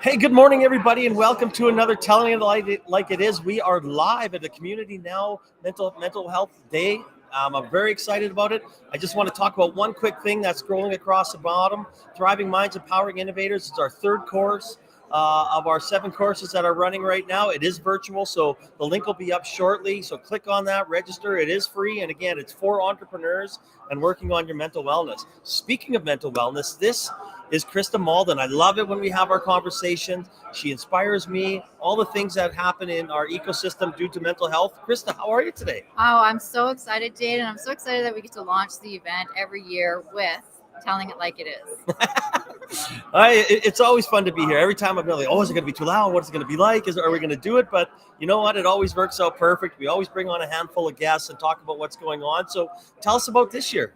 Hey, good morning, everybody, and welcome to another Telling It Like It Is. We are live at the Community Now Mental Health Day. I'm very excited about it. I just want to talk about one quick thing that's scrolling across the bottom. Thriving Minds, Empowering Innovators. It's our third course of our 7 courses that are running right now. It is virtual, so the link will be up shortly. So click on that, register. It is free, and again, it's for entrepreneurs and working on your mental wellness. Speaking of mental wellness, this is Krista Malden. I love it when we have our conversations. She inspires me, all the things that happen in our ecosystem due to mental health. Krista, how are you today? Oh, I'm so excited, Jade, and I'm so excited that we get to launch the event every year with Telling It Like It Is. It's always fun to be here. Every time I'm like, oh, is it going to be too loud? What's it going to be like? Are we going to do it? But you know what? It always works out perfect. We always bring on a handful of guests and talk about what's going on. So tell us about this year.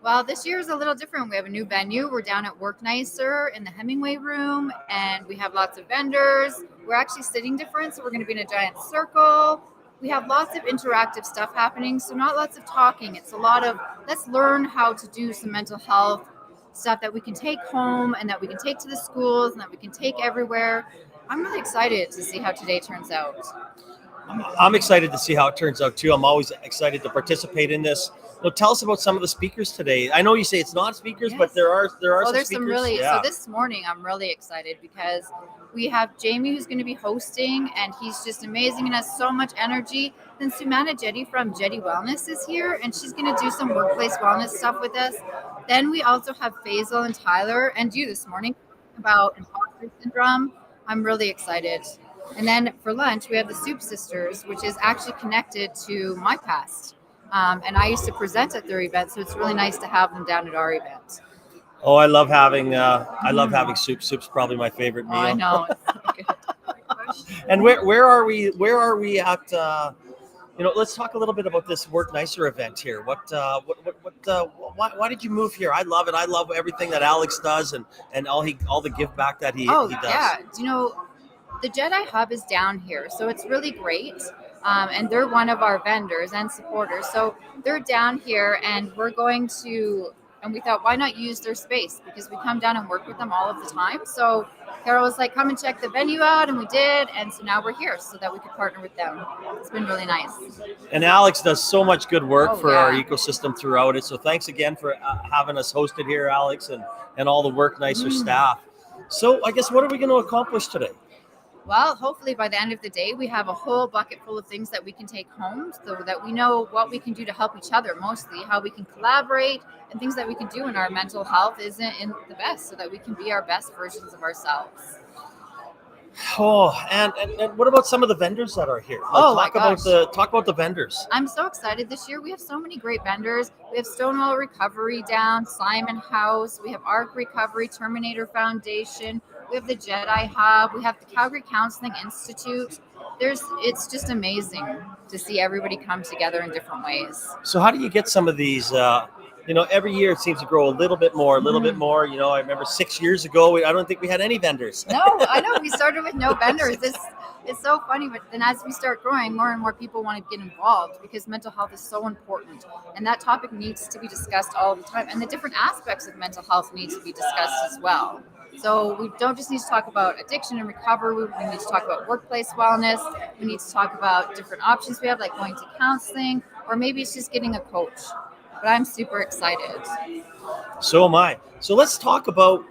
Well, this year is a little different. We have a new venue. We're down at Work Nicer in the Hemingway room, and we have lots of vendors. We're actually sitting different, so we're going to be in a giant circle. We have lots of interactive stuff happening, so not lots of talking. It's a lot of let's learn how to do some mental health stuff that we can take home and that we can take to the schools and that we can take everywhere. I'm really excited to see how today turns out. I'm excited to see how it turns out too. I'm always excited to participate in this. Well, tell us about some of the speakers today. I know you say it's not speakers, Yes. but there are Well, some there's speakers. some really. Yeah. So this morning, I'm really excited because we have Jamie who's going to be hosting, and he's just amazing and has so much energy. Then Sumana Jeddy from Jeddy Wellness is here, and she's going to do some workplace wellness stuff with us. Then we also have Faisal and Tyler and you this morning about imposter syndrome. I'm really excited. And then for lunch, we have the Soup Sisters, which is actually connected to my past. And I used to present at their event, so it's really nice to have them down at our event. Oh, I love having soup. Soup's probably my favorite meal. Oh, I know. It's so good. And where are we? Where are we at? Let's talk a little bit about this Work Nicer event here. Why did you move here? I love it. I love everything that Alex does and all the give back that he does. Yeah. The Jedi Hub is down here, so it's really great. And they're one of our vendors and supporters. So they're down here, and we thought, why not use their space? Because we come down and work with them all of the time. So Carol was like, come and check the venue out, and we did. And so now we're here so that we could partner with them. It's been really nice. And Alex does so much good work for our Yeah. ecosystem throughout it. So thanks again for having us hosted here, Alex, and all the Work Nicer staff. So I guess what are we going to accomplish today? Well, hopefully by the end of the day, we have a whole bucket full of things that we can take home so that we know what we can do to help each other, mostly how we can collaborate and things that we can do when our mental health isn't in the best so that we can be our best versions of ourselves. Oh, and what about some of the vendors that are here? Talk about the vendors. I'm so excited this year. We have so many great vendors. We have Stonewall Recovery down, Simon House. We have Arc Recovery, Terminator Foundation. We have the Jedi Hub. We have the Calgary Counseling Institute. It's just amazing to see everybody come together in different ways. So how do you get some of these? Every year it seems to grow a little bit more. I remember 6 years ago, I don't think we had any vendors. No, I know. We started with no vendors. It's so funny, but then as we start growing, more and more people want to get involved because mental health is so important. And that topic needs to be discussed all the time. And the different aspects of mental health need to be discussed as well. So we don't just need to talk about addiction and recovery. We need to talk about workplace wellness. We need to talk about different options we have, like going to counseling, or maybe it's just getting a coach. But I'm super excited. So am I. So let's talk about,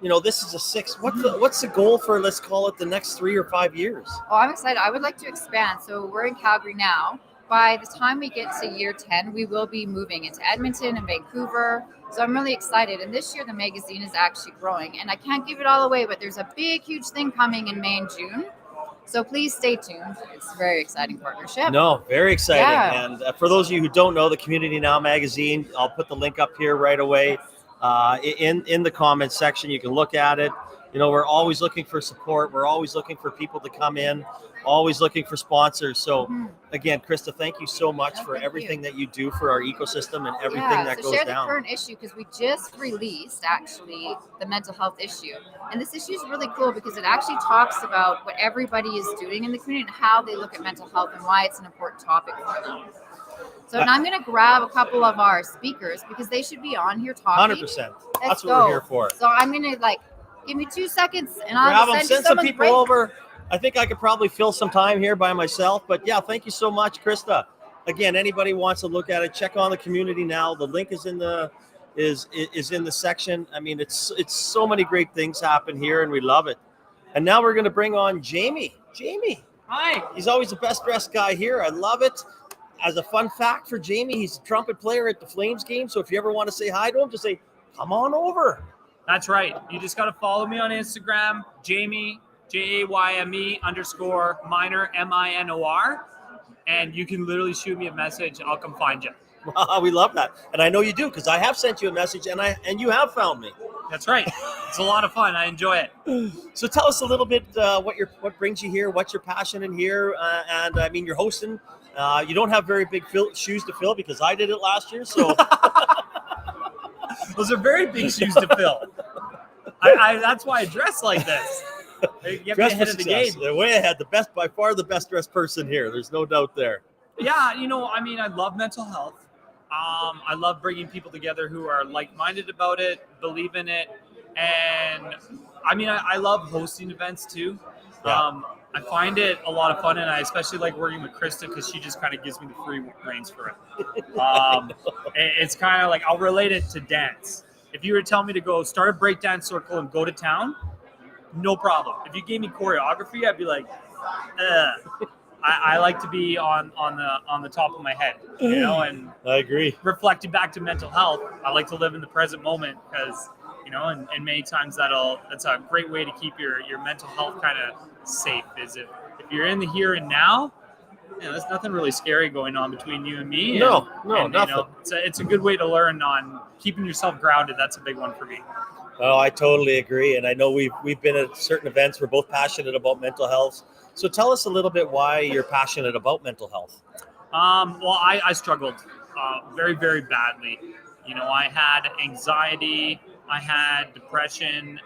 this is a 6. What's the goal for, let's call it, the next 3 or 5 years? Oh, I'm excited. I would like to expand. So we're in Calgary now. By the time we get to year 10, we will be moving into Edmonton and Vancouver. So I'm really excited. And this year, the magazine is actually growing. And I can't give it all away, but there's a big, huge thing coming in May and June. So please stay tuned. It's a very exciting partnership. No, very exciting. Yeah. And for those of you who don't know, the Community Now magazine, I'll put the link up here right away in the comments section. You can look at it. We're always looking for support. We're always looking for people to come in, always looking for sponsors. So again, Krista, thank you so much for everything that you do for our ecosystem and everything that goes share down. The current issue, because we just released actually the mental health issue. And this issue is really cool because it actually talks about what everybody is doing in the community and how they look at mental health and why it's an important topic for them. So now I'm going to grab a couple of our speakers because they should be on here talking. 100%. That's what we're here for. So I'm going to Give me 2 seconds and Grab I'll them, send you send some someone's people break. over. I think I could probably fill some time here by myself, but yeah, thank you so much, Krista. Again, anybody wants to look at it, check on the community now. The link is in the in the section. I mean, it's so many great things happen here, and we love it. And now we're going to bring on Jamie. Jamie, Hi. he's always the best dressed guy here. I love it. As a fun fact for Jamie, he's a trumpet player at the Flames game. So if you ever want to say hi to him, just say, "Come on over." That's right. You just got to follow me on Instagram, Jamie, JAYME_minor, MINOR. And you can literally shoot me a message. I'll come find you. We love that. And I know you do, because I have sent you a message and you have found me. That's right. It's a lot of fun. I enjoy it. So tell us a little bit what brings you here, what's your passion in here, and I mean, you're hosting. You don't have very big shoes to fill, because I did it last year. So Those are very big shoes to fill. That's why I dress like this. You get me ahead of the game. They're way ahead. By far the best dressed person here. There's no doubt there. Yeah, I love mental health. I love bringing people together who are like-minded about it, believe in it, and I love hosting events too. Yeah. I find it a lot of fun, and I especially like working with Krista because she just kind of gives me the free reins for it. It's kind of like, I'll relate it to dance. If you were to tell me to go start a breakdance circle and go to town, no problem. If you gave me choreography, I'd be like, I like to be on the top of my head, and I agree. reflecting back to mental health, I like to live in the present moment because, and many times that's a great way to keep your mental health kind of safe, is if you're in the here and now, there's nothing really scary going on between you and me. No, nothing. It's a good way to learn on keeping yourself grounded. That's a big one for me. Oh, I totally agree. And I know we've been at certain events. We're both passionate about mental health. So tell us a little bit why you're passionate about mental health. Well, I struggled very, very badly. I had anxiety, I had depression,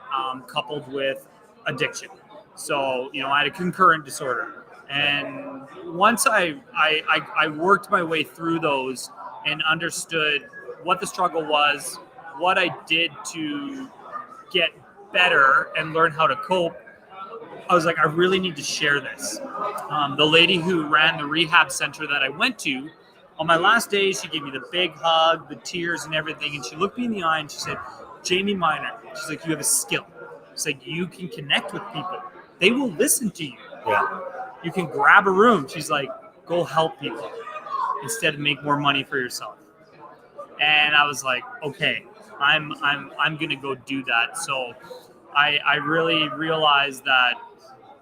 coupled with addiction. So, I had a concurrent disorder. And once I worked my way through those and understood what the struggle was, what I did to get better and learn how to cope, I was like, I really need to share this. The lady who ran the rehab center that I went to, on my last day, she gave me the big hug, the tears and everything. And she looked me in the eye and she said, Jamie Minor, she's like, you have a skill. She's like, you can connect with people. They will listen to you. Yeah. You can grab a room. She's like, go help people instead of make more money for yourself. And I was like, okay, I'm going to go do that. So I really realized that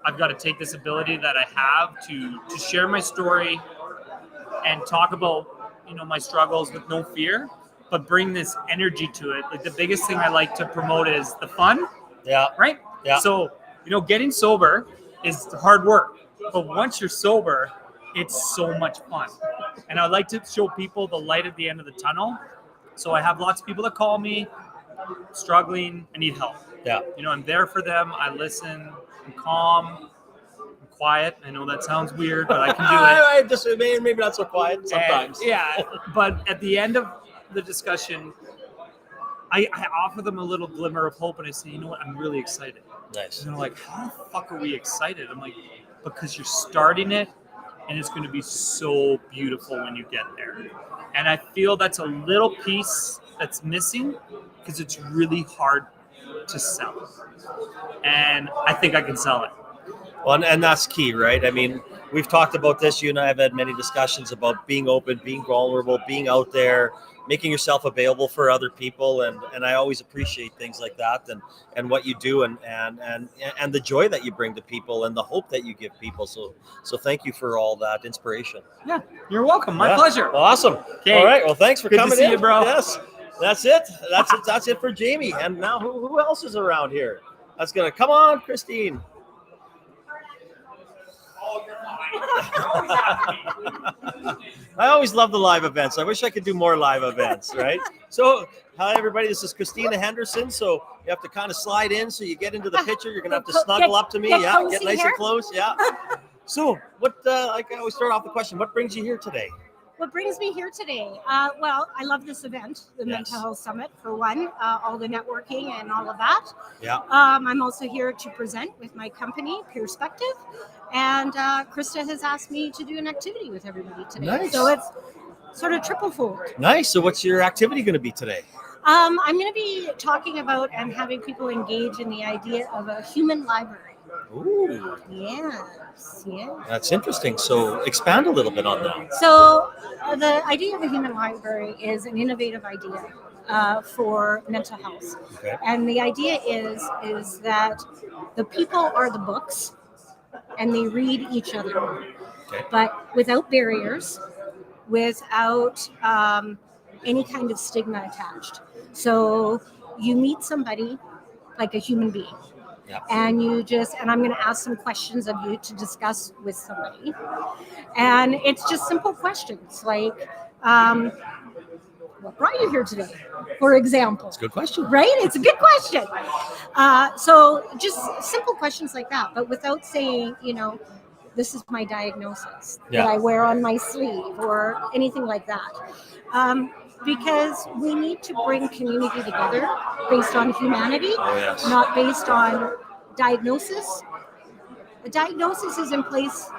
I've got to take this ability that I have to share my story and talk about, my struggles with no fear, but bring this energy to it. Like, the biggest thing I like to promote is the fun. Yeah. Right? Yeah. So, getting sober is hard work, but once you're sober, it's so much fun. And I like to show people the light at the end of the tunnel. So I have lots of people that call me struggling and need help. Yeah. I'm there for them. I listen. I'm calm. I'm quiet. I know that sounds weird, but I can do it. I just maybe not so quiet sometimes. But at the end of the discussion, I offer them a little glimmer of hope, and I say, you know what? I'm really excited. Nice. And they're like, how the fuck are we excited? I'm like, because you're starting it, and it's going to be so beautiful when you get there. And I feel that's a little piece that's missing, because it's really hard to sell. And I think I can sell it. Well, and that's key, right? I mean, we've talked about this. You and I have had many discussions about being open, being vulnerable, being out there, making yourself available for other people. And I always appreciate things like that and what you do and the joy that you bring to people and the hope that you give people. So thank you for all that inspiration. Yeah, you're welcome. My pleasure. Awesome. Okay. All right. Well, thanks for Good coming to see in. you, bro. Yes. That's it. That's it for Jamie. And now who else is around here? That's going to come on, Christine. I always love the live events. I wish I could do more live events, right? So, hi, everybody. This is Christina Henderson. So, you have to kind of slide in so you get into the picture. You're going to have to snuggle up to me. Yeah, get nice and close. Yeah. So, what, like I always start off the question, what brings you here today? What brings me here today? Well, I love this event, the Mental Health Summit, for one, all the networking and all of that. Yeah. I'm also here to present with my company, Perspective, and Krista has asked me to do an activity with everybody today. Nice. So it's sort of triple fold. Nice. So what's your activity going to be today? I'm going to be talking about and having people engage in the idea of a human library. Ooh, Yes. that's interesting. So expand a little bit on that. So the idea of a human library is an innovative idea for mental health. Okay. And the idea is that the people are the books and they read each other, Okay. but without barriers, without any kind of stigma attached. So you meet somebody like a human being. Yeah. And I'm going to ask some questions of you to discuss with somebody. And it's just simple questions like, what brought you here today, for example? That's a good question. Right? It's a good question. So just simple questions like that, but without saying, this is my diagnosis that I wear on my sleeve or anything like that. Because we need to bring community together based on humanity, not based on diagnosis. A diagnosis is in place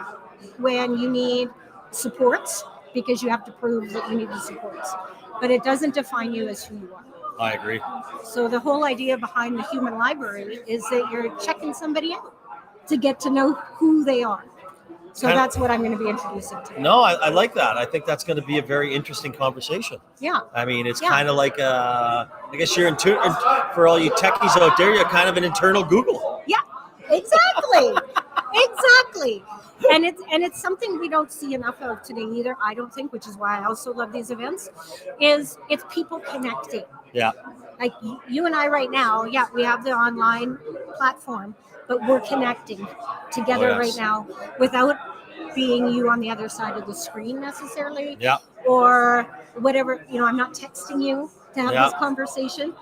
when you need supports because you have to prove that you need the supports, but it doesn't define you as who you are. I agree. So the whole idea behind the human library is that you're checking somebody out to get to know who they are. So that's what I'm going to be introducing today. No, I like that. I think that's going to be a very interesting conversation. Yeah. I mean, it's kind of like, I guess you're for all you techies out there, you're kind of an internal Google. Yeah, exactly. Exactly. And it's something we don't see enough of today either, I don't think, which is why I also love these events, is it's people connecting. Yeah. Like you and I right now, we have the online platform, but we're connecting together right now without being you on the other side of the screen necessarily. Yeah. Or whatever, I'm not texting you to have this conversation.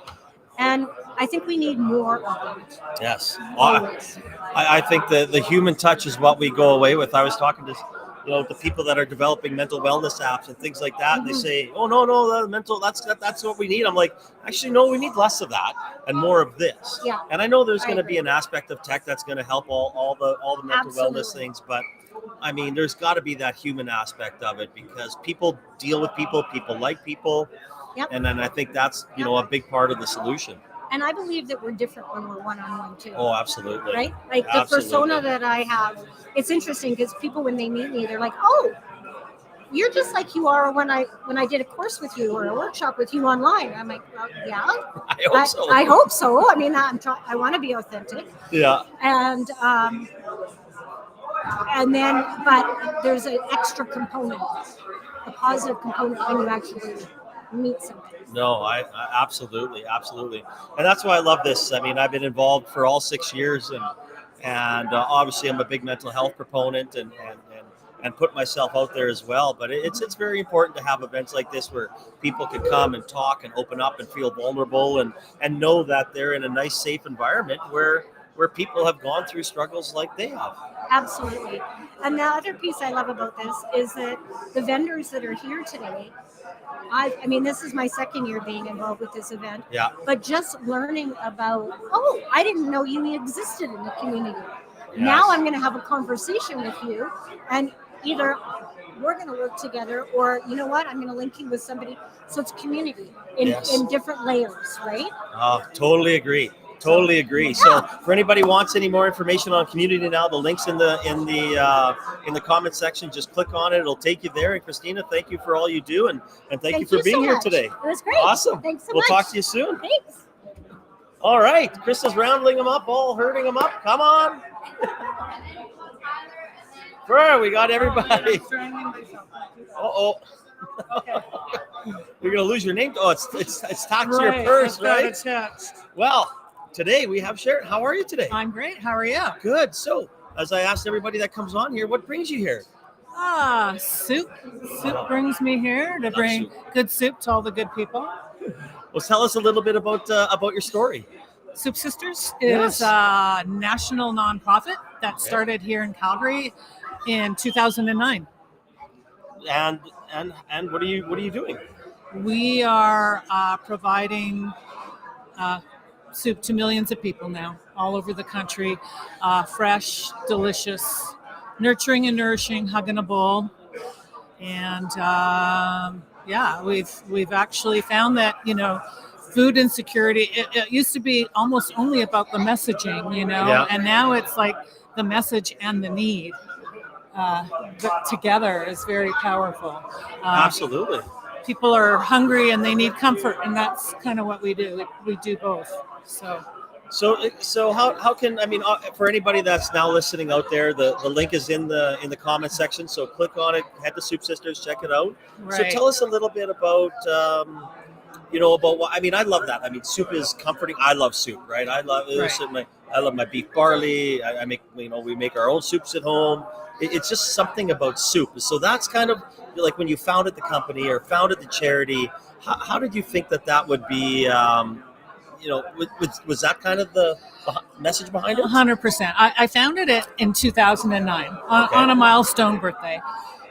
And I think we need more of it. Yes. Always. I think the human touch is what we go away with. I was talking to the people that are developing mental wellness apps and things like that. And they say, oh, no, the mental, that's what we need. I'm like, actually, no, we need less of that and more of this. Yeah. And I know there's going to be an aspect of tech that's going to help all the mental wellness things. But I mean, there's got to be that human aspect of it because people deal with people like people. Yep. And then I think that's, a big part of the solution. And I believe that we're different when we're one-on-one too. Oh, absolutely. Right? Like the persona that I have, it's interesting because people, when they meet me, they're like, oh, you're just like you are when I did a course with you or a workshop with you online. I'm like, well, yeah. I hope so. I mean, I want to be authentic. Yeah. And then, but there's an extra component, a positive component when you actually meet somebody. No, I absolutely. And that's why I love this. I mean, I've been involved for all 6 years and obviously I'm a big mental health proponent and put myself out there as well. But it's very important to have events like this where people can come and talk and open up and feel vulnerable and know that they're in a nice, safe environment where people have gone through struggles like they have. Absolutely. And the other piece I love about this is that the vendors that are here today, I mean, this is my second year being involved with this event. Yeah. But just learning about, I didn't know you existed in the community. Yes. Now I'm going to have a conversation with you, and either we're going to work together, or you know what, I'm going to link you with somebody. So it's community in different layers, right? Totally agree. Yeah. So for anybody who wants any more information on community now, the link's in the comment section. Just click on it. It'll take you there. And Christina, thank you for all you do. And thank you for being here today. It was great. Awesome. Thanks so much. We'll talk to you soon. Thanks. All right. Krista's rounding them up, all herding them up. Come on. Sure, we got everybody. Uh-oh. You're going to lose your name. Oh, it's tacked to your purse, right? It's attached. Well, today we have Sharon. How are you today? I'm great. How are you? Good. So, as I asked everybody that comes on here, what brings you here? Soup. Soup brings me here to bring good soup to all the good people. Well, tell us a little bit about your story. Soup Sisters is a national nonprofit that started here in Calgary in 2009. and what are you doing? We are providing soup to millions of people now, all over the country. Fresh, delicious, nurturing and nourishing, hug in a bowl. And we've actually found that, food insecurity, it used to be almost only about the messaging, Yeah. and now it's like the message and the need together is very powerful. Absolutely. People are hungry and they need comfort, and that's kind of what we do. We do both. So how can, for anybody that's now listening out there, the link is in the comment section. So click on it, head to Soup Sisters, check it out. right. So tell us a little bit about about what, I love that. Soup is comforting. I love soup, right? I love my beef barley. I make, we make our own soups at home. It's just something about soup. So that's kind of like when you founded the company or founded the charity. How did you think that would be? Was that kind of the message behind it? 100%. I founded it in 2009 on a milestone birthday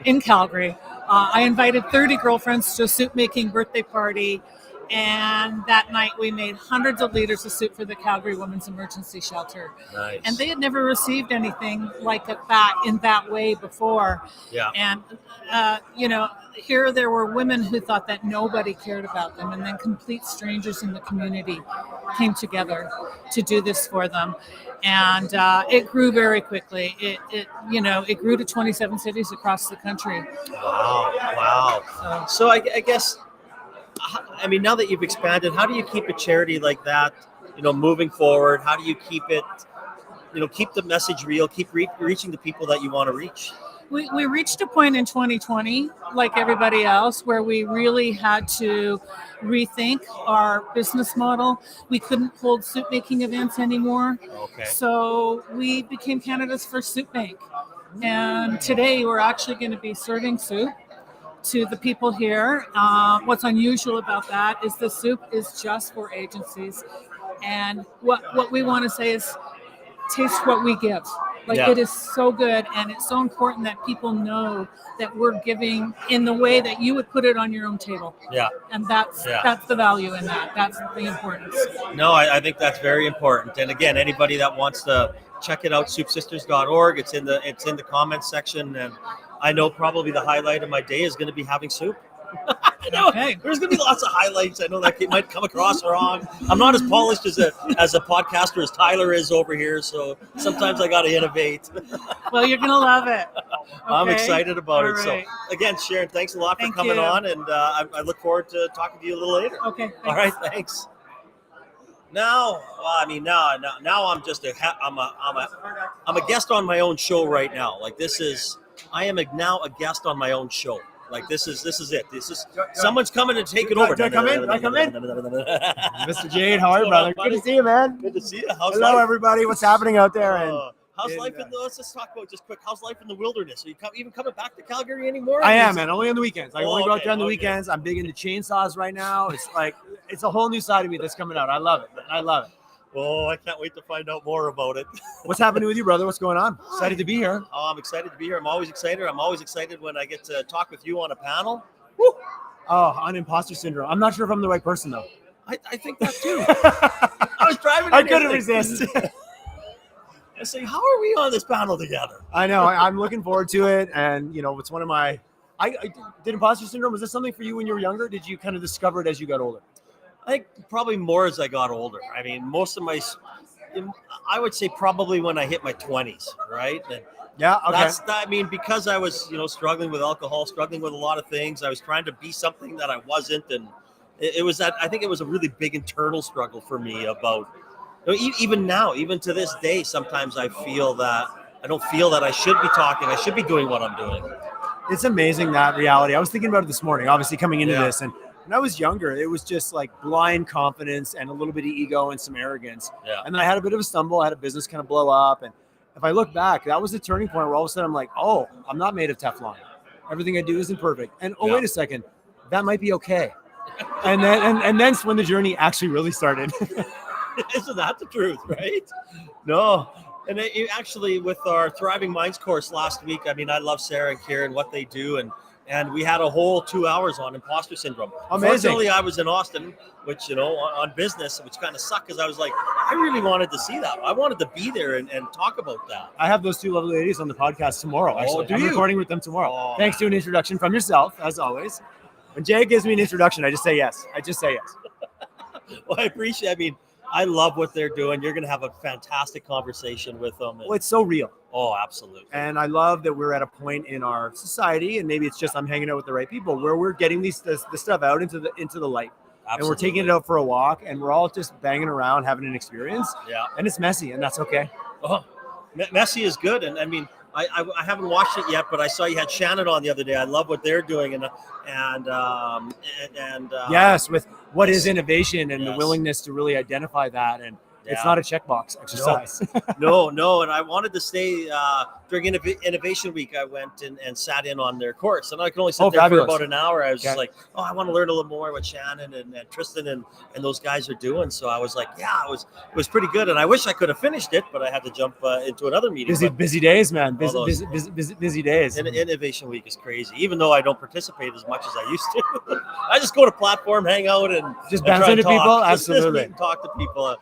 in Calgary. I invited 30 girlfriends to a soup making birthday party. And that night we made hundreds of liters of soup for the Calgary Women's Emergency Shelter. Nice. And they had never received anything like it back in that way before. Yeah. And, here there were women who thought that nobody cared about them. And then complete strangers in the community came together to do this for them. And it grew very quickly. It grew to 27 cities across the country. Wow. So I guess, now that you've expanded, how do you keep a charity like that, moving forward? How do you keep it, keep the message real, keep reaching the people that you want to reach? We reached a point in 2020, like everybody else, where we really had to rethink our business model. We couldn't hold soup making events anymore. Okay. So we became Canada's first soup bank. And today we're actually going to be serving soup to the people here. What's unusual about that is the soup is just for agencies. And what we want to say is taste what we give. It is so good, and it's so important that people know that we're giving in the way that you would put it on your own table. Yeah. And that's the value in that. That's the importance. No, I think that's very important. And again, anybody that wants to check it out, soupsisters.org. It's in the comments section, and I know probably the highlight of my day is going to be having soup. Okay. There's going to be lots of highlights. I know that it might come across wrong. I'm not as polished as a podcaster as Tyler is over here, so sometimes I got to innovate. Well, you're going to love it. Okay. I'm excited about it. Right. So again, Sharon, thanks a lot for coming on, and I look forward to talking to you a little later. Okay. Thanks. All right, thanks. Now I'm just I'm a guest on my own show right now. I am now a guest on my own show. This is it. Someone's coming to take it over. Do I come in? Mr. Jade, how are you, brother? Good to see you, man. Good to see you. Hello, everybody. What's happening out there? How's life in the? Let's just talk about just quick. How's life in the wilderness? Are you even coming back to Calgary anymore? I am, man. Only on the weekends. I only go out there on the weekends. I'm big into chainsaws right now. It's a whole new side of me that's coming out. I love it, man. I love it. Oh, I can't wait to find out more about it. What's happening with you, brother? What's going on? Excited to be here. Oh, I'm excited to be here. I'm always excited. I'm always excited when I get to talk with you on a panel. Woo! Oh, on imposter syndrome. I'm not sure if I'm the right person, though. I think that too. I was driving. I couldn't resist. I say, how are we on this panel together? I know. I'm looking forward to it, and it's one of my. I did imposter syndrome. Was this something for you when you were younger? Did you kind of discover it as you got older? I think probably more as I got older. Most of I would say probably when I hit my 20s, right? And yeah, okay. Because I was, struggling with alcohol, struggling with a lot of things. I was trying to be something that I wasn't, and it was that. I think it was a really big internal struggle for me about. Even now, even to this day, sometimes I feel that I don't feel that I should be talking. I should be doing what I'm doing. It's amazing, that reality. I was thinking about it this morning, obviously coming into this, and when I was younger, it was just like blind confidence and a little bit of ego and some arrogance. Yeah. And then I had a bit of a stumble. I had a business kind of blow up. And if I look back, that was the turning point where all of a sudden I'm like, oh, I'm not made of Teflon. Everything I do isn't perfect. And wait a second, that might be okay. And then when the journey actually really started. Isn't that the truth, right? No. And actually, with our Thriving Minds course last week, I love Sarah and Kieran, what they do, and and we had a whole 2 hours on imposter syndrome. Amazing. Unfortunately, I was in Austin, which, on business, which kind of sucked because I was like, I really wanted to see that. I wanted to be there and talk about that. I have those two lovely ladies on the podcast tomorrow. Actually, do I'm you? recording with them tomorrow. Oh, Thanks to an introduction from yourself, as always. When Jay gives me an introduction, I just say yes. Well, I appreciate. I mean, I love what they're doing. You're going to have a fantastic conversation with them. Well, it's so real. Oh, absolutely. And I love that we're at a point in our society, and maybe it's just I'm hanging out with the right people, where we're getting this stuff out into the light. Absolutely. And we're taking it out for a walk, and we're all just banging around, having an experience. Yeah. And it's messy, and that's okay. Oh, messy is good. And I mean, I haven't watched it yet, but I saw you had Shannon on the other day. I love what they're doing, and yes, with what is innovation and the Yes. willingness to really identify that, and it's Yeah. not a checkbox exercise. No, and I wanted to stay during Innovation Week. I went and sat in on their course, and I could only sit there fabulous. for about an hour. I was just Okay. like, I want to learn a little more what Shannon and Tristan and those guys are doing. So I was like, it was pretty good, and I wish I could have finished it, but I had to jump into another meeting. Busy days, man. All those- Busy days. Innovation Week is crazy. Even though I don't participate as much as I used to, I just go to platform, hang out, and Just and bounce try and into talk. people? Just meet Absolutely. and talk to people.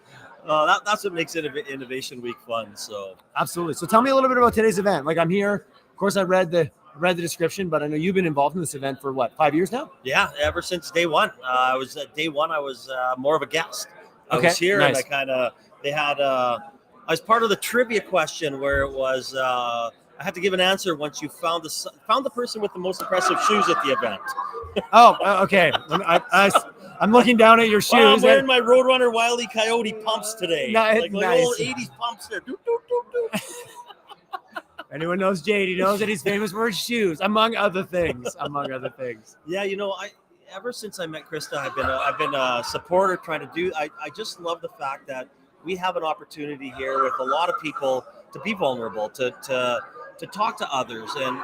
That's what makes Innovation Week fun. So Absolutely. So tell me a little bit about today's event. Like, I'm here. Of course, I read the description, but I know you've been involved in this event for what, 5 years now? yeah, ever since day one. I was day one. I was more of a guest. I Okay, was here, nice. and I was part of the trivia question where it was. I had to give an answer once you found the person with the most impressive shoes at the event. Oh, okay. I'm looking down at your shoes. Well, I'm wearing my Roadrunner Wile E. Coyote pumps today. Nice. Like old 80s pumps there. Doop, doop, doop, doop. Anyone knows Jade, he knows that he's famous for his shoes, among other things. Yeah, ever since I met Krista, I've been a supporter trying to do. I just love the fact that we have an opportunity here with a lot of people to be vulnerable, to talk to others, and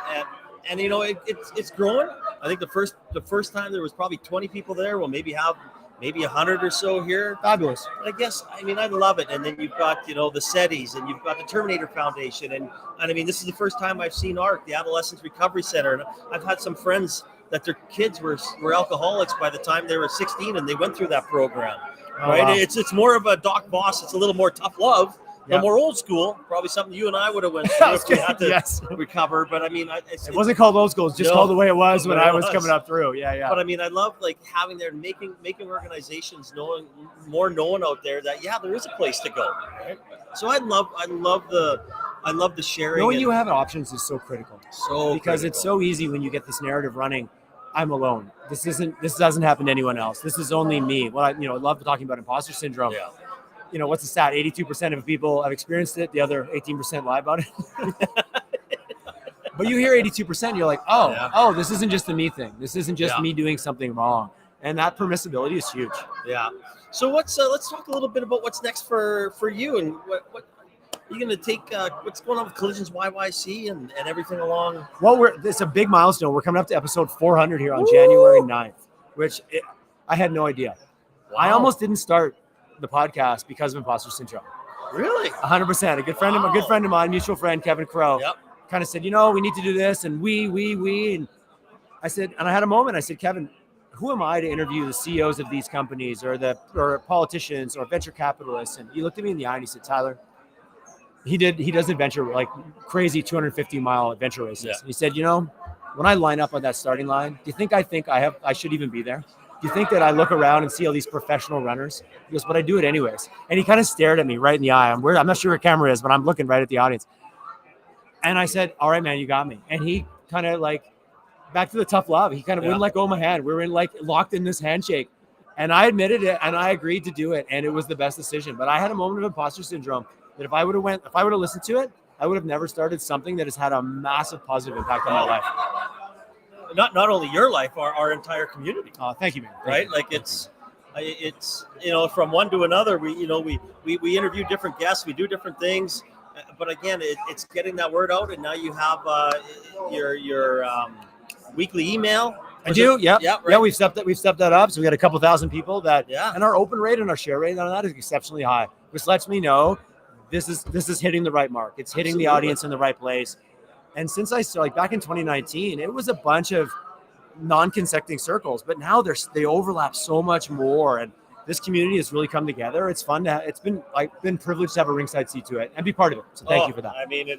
it's growing. I think the first time there was probably 20 people there. We'll maybe have 100 or so here. Fabulous. I guess, I love it. And then you've got, the SETIs, and you've got the Terminator Foundation. And I mean, this is the first time I've seen ARC, the Adolescents Recovery Center. And I've had some friends that their kids were alcoholics by the time they were 16, and they went through that program. Oh, Right? wow. It's more of a Doc Boss. It's a little more tough love. Yeah. More old school, probably something you and I would have went through if we had to Yes. recover. But I mean, It wasn't called old school. It's just No, called the way it was when the way I it was was. coming up through. Yeah. But I mean, I love like having there, making organizations known out there that there is a place to go. Right? So I love the sharing. Knowing and- you have options is so critical. so Because it's so easy when you get this narrative running. I'm alone. This doesn't happen to anyone else. This is only me. Well, I love talking about imposter syndrome. Yeah. What's the stat? 82% of people have experienced it. The other 18% lie about it. But you hear 82%, you're like, oh, this isn't just a me thing. This isn't just me doing something wrong. And that permissibility is huge. Yeah. So let's talk a little bit about what's next for you, and what you're going to take. What's going on with Collisions YYC and everything along. Well, it's a big milestone. We're coming up to episode 400 here on January 9th, which I had no idea. I almost didn't start the podcast because of imposter syndrome. Really? 100%. A good friend of mine, mutual friend Kevin Crow, Yep. kind of said, we need to do this, and we, and I said, and I had a moment. I said, Kevin, who am I to interview the CEOs of these companies or politicians or venture capitalists? And he looked at me in the eye and he said, Tyler, he does adventure, like crazy 250-mile adventure races. Yeah. He said, when I line up on that starting line, do you think I should even be there? Do you think that I look around and see all these professional runners? He goes, but I do it anyways. And he kind of stared at me right in the eye. I'm not sure where camera is, but I'm looking right at the audience. And I said, all right, man, you got me. And he kind of back to the tough love. He kind of wouldn't let go of my hand. We were locked in this handshake. And I admitted it and I agreed to do it. And it was the best decision. But I had a moment of imposter syndrome that if I would have listened to it, I would have never started something that has had a massive positive impact on my life. Not only your life, our entire community. Oh, thank you, man. Right? Like it's from one to another. We interview different guests. We do different things. But again, it's getting that word out. And now you have your weekly email. I do. Yeah. Yeah. Right. Yeah. We've stepped that up. So we got a couple thousand people Yeah. and our open rate and our share rate on that is exceptionally high, which lets me know this is hitting the right mark. It's hitting the Absolutely. audience in the right place. And since I started back in 2019, it was a bunch of non-consecutive circles, but now they overlap so much more, and this community has really come together. It's fun I've been privileged to have a ringside seat to it and be part of it. So thank you for that. I mean,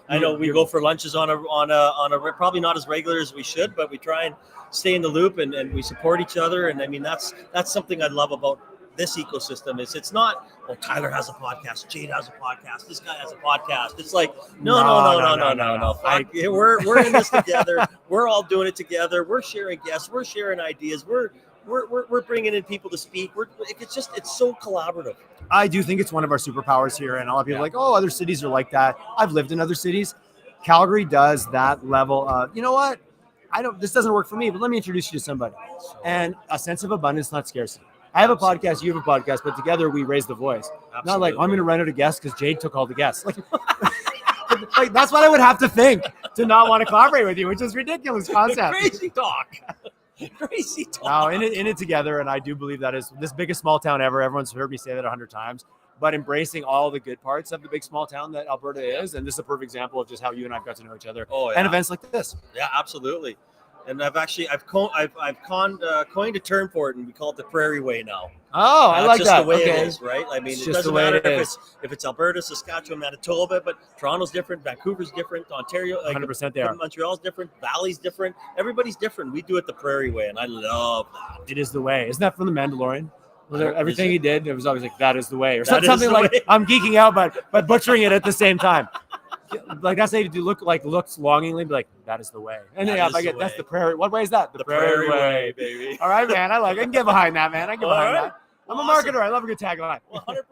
I know we go for lunches on a probably not as regular as we should, but we try and stay in the loop and we support each other. And I mean, that's something I love about this ecosystem. It's not, oh, Tyler has a podcast, Jade has a podcast, this guy has a podcast. It's like, no. We're in this together. We're all doing it together. We're sharing guests. We're sharing ideas. We're bringing in people to speak. It's so collaborative. I do think it's one of our superpowers here, and a lot of people are like, oh, other cities are like that. I've lived in other cities. Calgary does that level of, you know what? This doesn't work for me, but let me introduce you to somebody. And a sense of abundance, not scarcity. I have a podcast, you have a podcast, but together we raise the voice. Absolutely. Not like, I'm going to run out of guests because Jade took all the guests. Like that's what I would have to think to not want to collaborate with you, which is ridiculous concept. Crazy talk. Crazy talk. No, in it together, and I do believe that is this biggest small town ever. Everyone's heard me say that 100 times, but embracing all the good parts of the big small town that Alberta is, and this is a perfect example of just how you and I've got to know each other. And events like this. Yeah, absolutely. And I've coined a term for it, and we call it the Prairie Way now. Oh, I like that. It's just the way it is, right? I mean, it doesn't matter if it's Alberta, Saskatchewan, Manitoba, but Toronto's different, Vancouver's different, Ontario, 100% they are. Montreal's different, Valley's different. Everybody's different. We do it the Prairie Way, and I love that. It is the way. Isn't that from The Mandalorian? Everything he did, it was always like, that is the way. Or something like, way. I'm geeking out, but butchering it at the same time. Like that's how you do looks longingly, be like, that is the way. And that's the prairie. What way is that? The prairie way, baby. All right, man. I can get behind that, man. That. I'm a marketer. I love a good tagline. Well, 100%.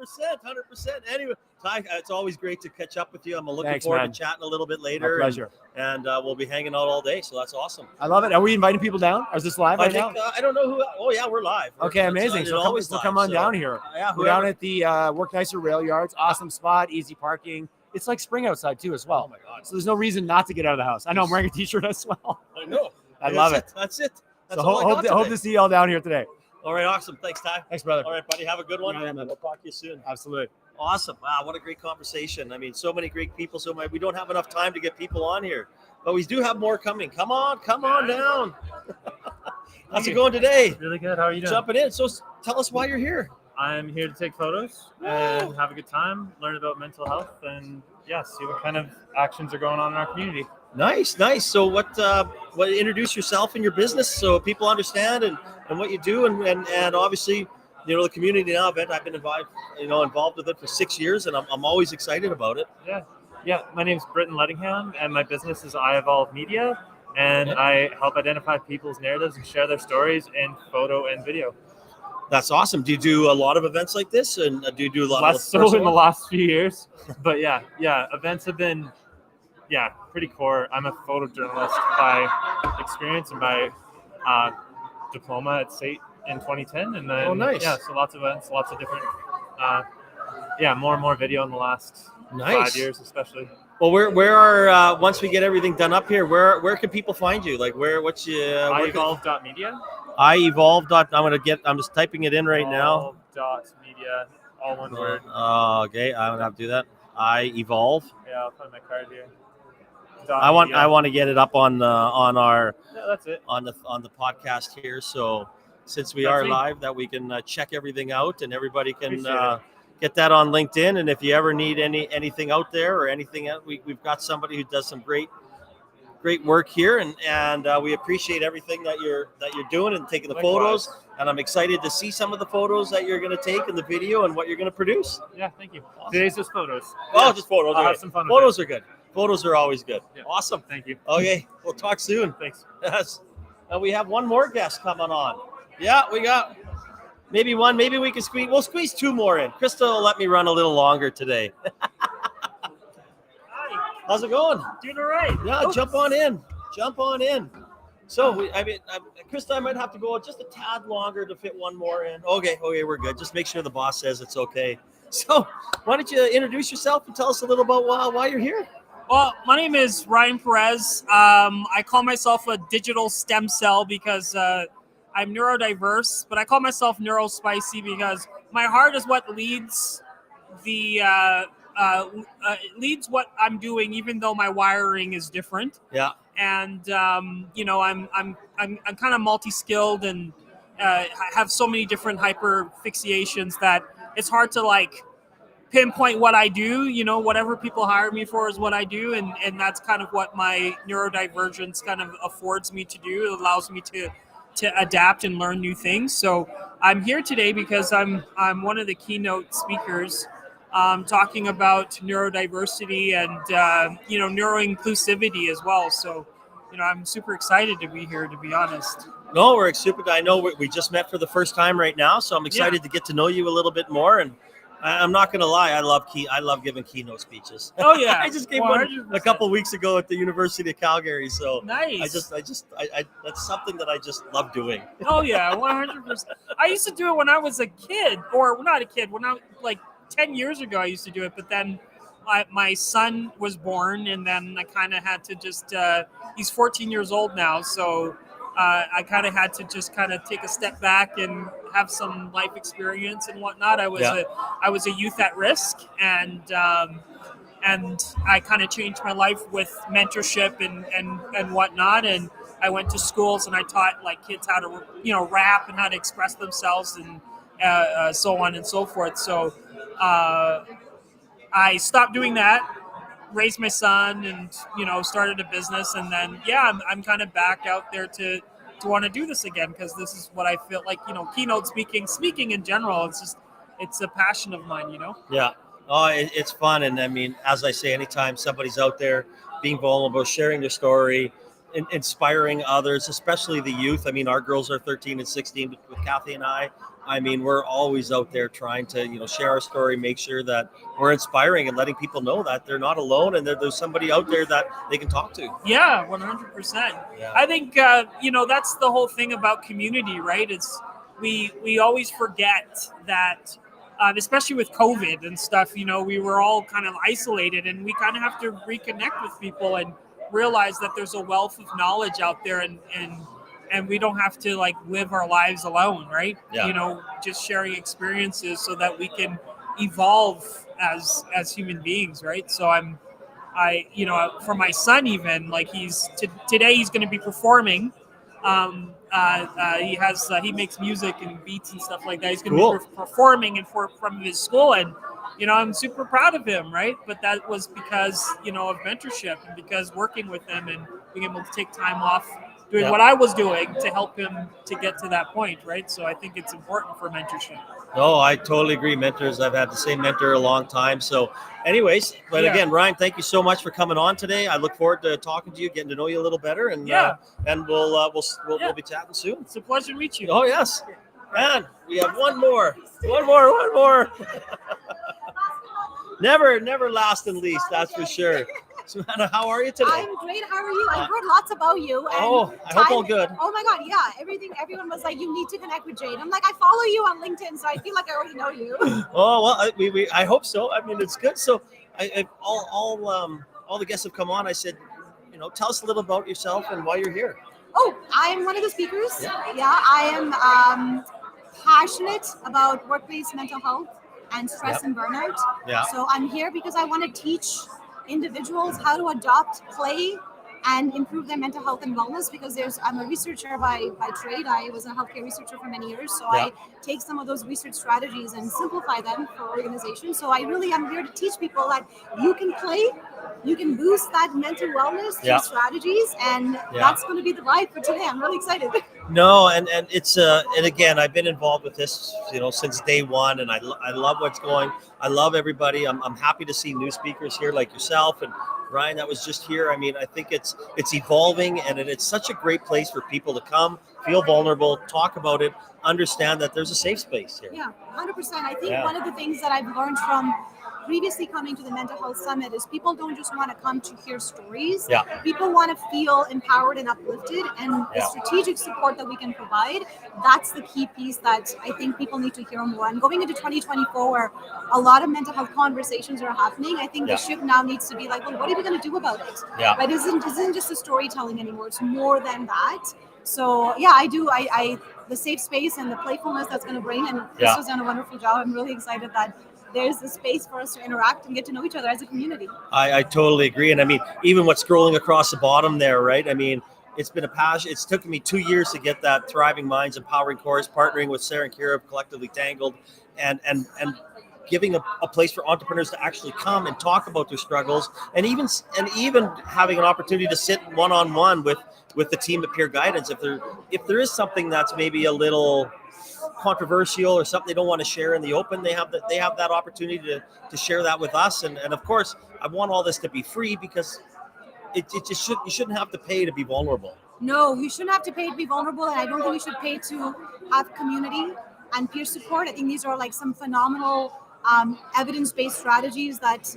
Anyway, Ty, it's always great to catch up with you. I'm looking forward to chatting a little bit later. My pleasure. And we'll be hanging out all day, so that's awesome. I love it. Are we inviting people down? Or is this live right now? I don't know who. Oh, yeah, we're live. Okay, amazing. So come on down here. Yeah, we're down at the Work Nicer Rail Yards. Awesome spot, easy parking. It's like spring outside too as well. Oh my God. So there's no reason not to get out of the house. I know I'm wearing a t-shirt as well. I know. I love it. That's it. So hope to see you all down here today. All right, awesome. Thanks, Ty. Thanks, brother. All right, buddy. Have a good one. Yeah, we'll talk to you soon. Absolutely. Awesome. Wow, what a great conversation. I mean, so many great people. We don't have enough time to get people on here, but we do have more coming. Come on down. How's it going today? Really good. How are you doing? Jumping in. So tell us why you're here. I'm here to take photos and have a good time, learn about mental health, and see what kind of actions are going on in our community. Nice. So what introduce yourself and your business so people understand and what you do and obviously, the community now event. I've been involved with it for 6 years, and I'm always excited about it. Yeah. My name's Britton Lettingham, and my business is I Evolve Media, and I help identify people's narratives and share their stories in photo and video. That's awesome. Do you do a lot of events like this, and do you do a lot less so in the last few years? But yeah, events have been pretty core. I'm a photojournalist by experience and by diploma at SAIT in 2010, and then so lots of events, lots of different more and more video in the last 5 years, especially. Well, where are once we get everything done up here, where can people find you? Like what's your iEvolve.media. I'm just typing it in right now. Media, all one word. Okay, I'm gonna have to do that. iEvolve. Yeah, I'll find my card here. I want to get it up on our that's it. on the podcast here. So since we are live, that we can check everything out and everybody can get that on LinkedIn. And if you ever need anything out there or anything, we've got somebody who does some great work here, and we appreciate everything that you're doing and taking the photos. And I'm excited to see some of the photos that you're going to take in the video and what you're going to produce. Yeah, thank you. Awesome. Today's just photos. Oh, just photos. I'll have some fun. Photos are good. Photos are always good. Yeah. Awesome. Thank you. Okay, we'll talk soon. Thanks. Yes. We have one more guest coming on. Yeah, we got maybe one. Maybe we can squeeze. We'll squeeze two more in. Krista will let me run a little longer today. How's it going? Doing all right. Yeah, jump on in. So, Krista, I might have to go just a tad longer to fit one more in. Okay, we're good. Just make sure the boss says it's okay. So, why don't you introduce yourself and tell us a little about why you're here? Well, my name is Ryan Perez. I call myself a digital stem cell because I'm neurodiverse, but I call myself neurospicy because my heart is what leads leads what I'm doing, even though my wiring is different. Yeah. and I'm kind of multi-skilled and have so many different hyper fixations that it's hard to like pinpoint what I do. Whatever people hire me for is what I do, and that's kind of what my neurodivergence kind of affords me to do. It allows me to adapt and learn new things. So I'm here today because I'm one of the keynote speakers, talking about neurodiversity and neuroinclusivity as well. So I'm super excited to be here, to be honest. No, we're super. I know we just met for the first time right now, so I'm excited to get to know you a little bit more. And I'm not gonna lie, I love giving keynote speeches. Oh yeah, I just gave 100%. One a couple of weeks ago at the University of Calgary. So nice. I that's something that I just love doing. Oh yeah, 100%. I used to do it when I was a kid, or not a kid. When I like 10 years ago, I used to do it, but then my son was born, and then I kind of had to just. He's 14 years old now, so. I kind of had to just kind of take a step back and have some life experience and whatnot. I was a youth at risk, and I kind of changed my life with mentorship and whatnot. And I went to schools and I taught like kids how to rap and how to express themselves and so on and so forth. So I stopped doing that, raised my son, and started a business, and then I'm kind of back out there to want to do this again, because this is what I feel like. Keynote speaking in general, it's a passion of mine. Yeah. Oh, it's fun, and I mean, as I say, anytime somebody's out there being vulnerable, sharing their story, inspiring others, especially the youth. I mean, our girls are 13 and 16 with Kathy and I. I mean, we're always out there trying to, share our story, make sure that we're inspiring and letting people know that they're not alone and there's somebody out there that they can talk to. Yeah, 100%. Yeah. I think, that's the whole thing about community, right? It's we always forget that, especially with COVID and stuff, we were all kind of isolated, and we kind of have to reconnect with people and realize that there's a wealth of knowledge out there, and we don't have to like live our lives alone, right? Yeah. Just sharing experiences so that we can evolve as human beings, right? So for my son, even like today he's going to be performing. He makes music and beats and stuff like that. He's going to be performing from his school, and I'm super proud of him, right? But that was because of mentorship and because working with him and being able to take time off doing what I was doing to help him to get to that point, right? So I think it's important for mentorship. No, I totally agree. Mentors, I've had the same mentor a long time. So anyways, but again, Ryan, thank you so much for coming on today. I look forward to talking to you, getting to know you a little better, and we'll be chatting soon. It's a pleasure to meet you. Oh, yes. And we have one more. Never last and least, that's for sure. Sumana, how are you today? I'm great. How are you? I've heard lots about you. And I hope all good. Oh my God, yeah. Everyone was like, you need to connect with Jade. I'm like, I follow you on LinkedIn, so I feel like I already know you. Oh well, I hope so. I mean, it's good. So, all the guests have come on. I said, tell us a little about yourself and why you're here. Oh, I'm one of the speakers. Yeah, I am passionate about workplace mental health and stress and burnout. Yeah. So I'm here because I want to teach individuals how to adopt play and improve their mental health and wellness, because I'm a researcher by trade. I was a healthcare researcher for many years, so I take some of those research strategies and simplify them for organizations. So I really am here to teach people that you can play, you can boost that mental wellness through strategies, and that's going to be the vibe for today. I'm really excited. No, and it's and again, I've been involved with this since day one, and I love what's going. I love everybody. I'm happy to see new speakers here like yourself and Ryan that was just here. I mean, I think it's evolving, and it's such a great place for people to come, feel vulnerable, talk about it, understand that there's a safe space here. Yeah, 100%. I think one of the things that I've learned from previously coming to the Mental Health Summit is people don't just want to come to hear stories. Yeah. People want to feel empowered and uplifted, and the strategic support that we can provide, that's the key piece that I think people need to hear more. And going into 2024, where a lot of mental health conversations are happening, I think the shift now needs to be like, well, what are we going to do about it? Yeah. But it isn't just a storytelling anymore. It's more than that. So I the safe space and the playfulness that's going to bring, and Krista's done a wonderful job. I'm really excited that there's a space for us to interact and get to know each other as a community. I totally agree. And I mean, even what's scrolling across the bottom there, right? I mean, it's been a passion. It's taken me 2 years to get that Thriving Minds Empowering Course, partnering with Sarah and Kira of Collectively Tangled, and giving a place for entrepreneurs to actually come and talk about their struggles, and even having an opportunity to sit one-on-one with the team at Peer Guidance. If there is something that's maybe a little controversial or something they don't want to share in the open, they have that opportunity to share that with us. And of course, I want all this to be free, because you shouldn't have to pay to be vulnerable. No, you shouldn't have to pay to be vulnerable, and I don't think you should pay to have community and peer support. I think these are like some phenomenal evidence-based strategies that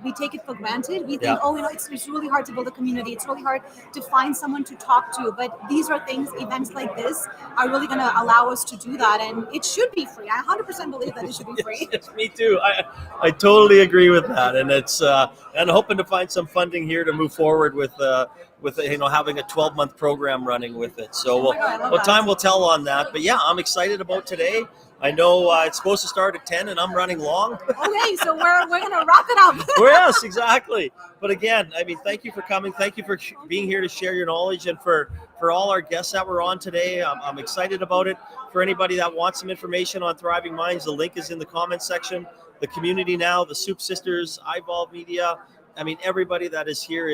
we take it for granted. We think, it's really hard to build a community. It's really hard to find someone to talk to. But these are things, events like this are really going to allow us to do that, and it should be free. I 100% believe that it should be free. Yes, me too. I totally agree with that, and it's and hoping to find some funding here to move forward with having a 12-month program running with it. So time will tell on that. But yeah, I'm excited about today. I know it's supposed to start at 10 and I'm running long. Okay, so we're going to wrap it up. Yes, exactly. But again, I mean, thank you for coming. Thank you for being here to share your knowledge, and for all our guests that were on today. I'm excited about it. For anybody that wants some information on Thriving Minds, the link is in the comments section. The community now, the Soup Sisters, iVolve Media. I mean, everybody that is here,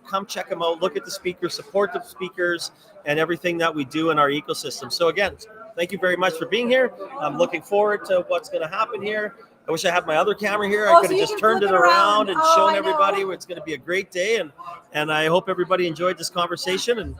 come check them out. Look at the speakers, support the speakers, and everything that we do in our ecosystem. So again, thank you very much for being here. I'm looking forward to what's going to happen here. I wish I had my other camera here. I could have just turned it around and shown everybody. It's going to be a great day, and I hope everybody enjoyed this conversation. And